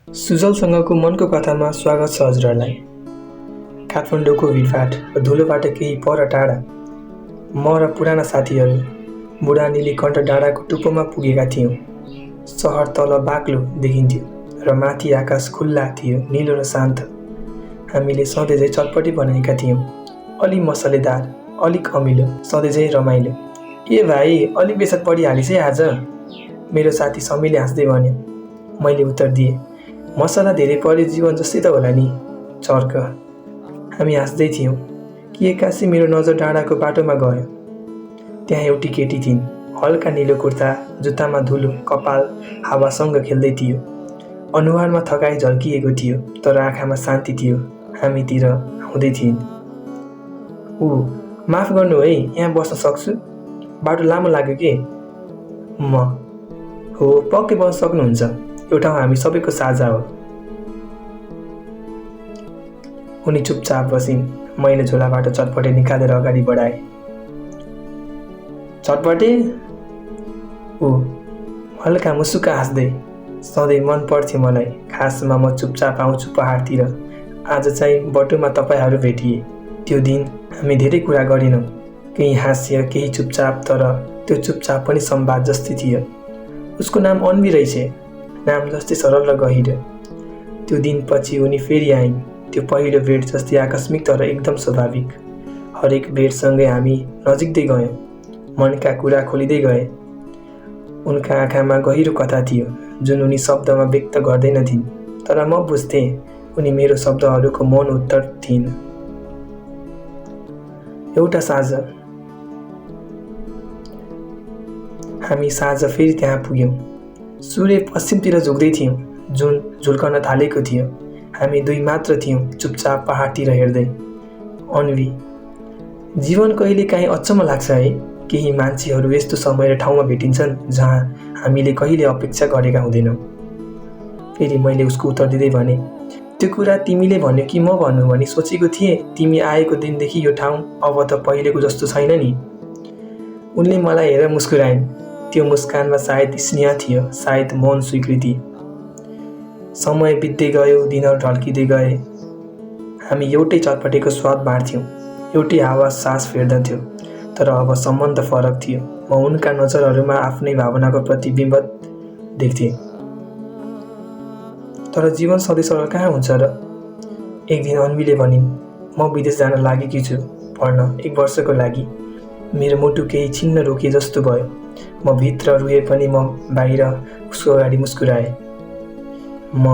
सुजलसँगको मनको कथामा स्वागत छ हजुरहरूलाई। काठमाडौँको भिडभाड र धुलोबाट केही पर टाढा म र पुराना साथीहरू बुढा नीलीकण्ठ डाँडाको टुप्पोमा पुगेका थियौँ। सहर तल बाक्लो देखिन्थ्यो र माथि आकाश खुल्ला थियो, निलो र शान्त। हामीले सधैँ झैँ चटपटी बनाएका थियौँ, अलि मसलेदार, अलिक अमिलो, सधैँ झैँ रमाइलो। ए भाइ, अलि बेसार परिहालिस् है आज, मेरो साथी समीले हाँस्दै भन्यो। मैले उत्तर दिएँ, मसला धेरै परे जीवन जस्तै त होला नि, चर्क। हामी हाँस्दै थियौँ कि एक्कासी मेरो नजर डाँडाको बाटोमा गयो। त्यहाँ एउटी केटी थिइन्, हल्का निलो कुर्ता, जुत्तामा धुलो, कपाल हावासँग खेल्दै थियो। अनुहारमा थकाइ झल्किएको थियो, तर आँखामा शान्ति थियो। हामीतिर आउँदै थिइन्। माफ गर्नु है, यहाँ बस्न सक्छु? बाटो लामो लाग्यो के? हो, पक्कै बस्न सक्नुहुन्छ, यो ठाउँ हामी सबैको साझा हो। उनी चुपचाप बसिन्। मैले झोलाबाट चटपटे निकालेर अगाडि बढाएँ। चटपटे? हल्का मुसुक्क हाँस्दै। सधैँ मन पर्थ्यो मलाई, खासमा म चुपचाप आउँछु पहाडतिर। आज चाहिँ बटुमा तपाईँहरू भेटिए। त्यो दिन हामी धेरै कुरा गरेनौँ, केही हास्य, केही चुपचाप, तर त्यो चुपचाप पनि संवाद जस्तै थियो। उसको नाम अन्वी रहेछ, नाम जस्तै सरल र गहिरो। त्यो दिनपछि उनी फेरि आइन्, त्यो पहिलो भेट जस्तै आकस्मिक तर एकदम स्वाभाविक। हरेक भेटसँगै हामी नजिक्दै गयौँ, मनका कुरा खोलिँदै गए। उनका आँखामा गहिरो कथा थियो जुन उनी शब्दमा व्यक्त गर्दैनथिन्, तर म बुझ्थेँ उनी मेरो शब्दहरूको मौन उत्तर थिइन्। एउटा साँझ हामी फेरि त्यहाँ पुग्यौँ। सूर्य पश्चिमतिर झुक्दै थियौँ, जुन झुल्कन थालेको थियो। हामी दुई मात्र थियौँ, चुपचाप पहाडतिर हेर्दै। अन्वी, जीवन कहिले काहीँ अचम्म लाग्छ है, केही मान्छेहरू यस्तो समय र ठाउँमा भेटिन्छन् जहाँ हामीले कहिले अपेक्षा गरेका हुँदैनौँ। फेरि मैले उसको उत्तर दिँदै भने, त्यो कुरा तिमीले भन्यो कि म भन्नु भनी सोचेको थिएँ। तिमी आएको दिनदेखि यो ठाउँ अब त पहिलेको जस्तो छैन नि। उनले मलाई हेरेर मुस्कुराइन्। त्यो मुस्कानमा सायद स्नेह थियो, सायद मौन स्वीकृति। समय बित्दै गयो, दिनहरू ढल्किँदै गए। हामी एउटै चटपटेको स्वाद बाँड्थ्यौँ, एउटै आवाज सास फेर्दथ्यौँ, तर अब सम्बन्ध फरक थियो। म उनका नजरहरूमा आफ्नै भावनाको प्रतिबिम्ब देख्थेँ। तर जीवन सधैँ सरल कहाँ हुन्छ र? एक दिन अन्वीले भनिन्, म विदेश जान लागेकी छु, पढ्न, 1 वर्षको लागि। मेरो मुटु केही छिन्न रोके जस्तो भयो। म भित्र रुए पनि म बाहिर उसको अगाडि मुस्कुराएँ।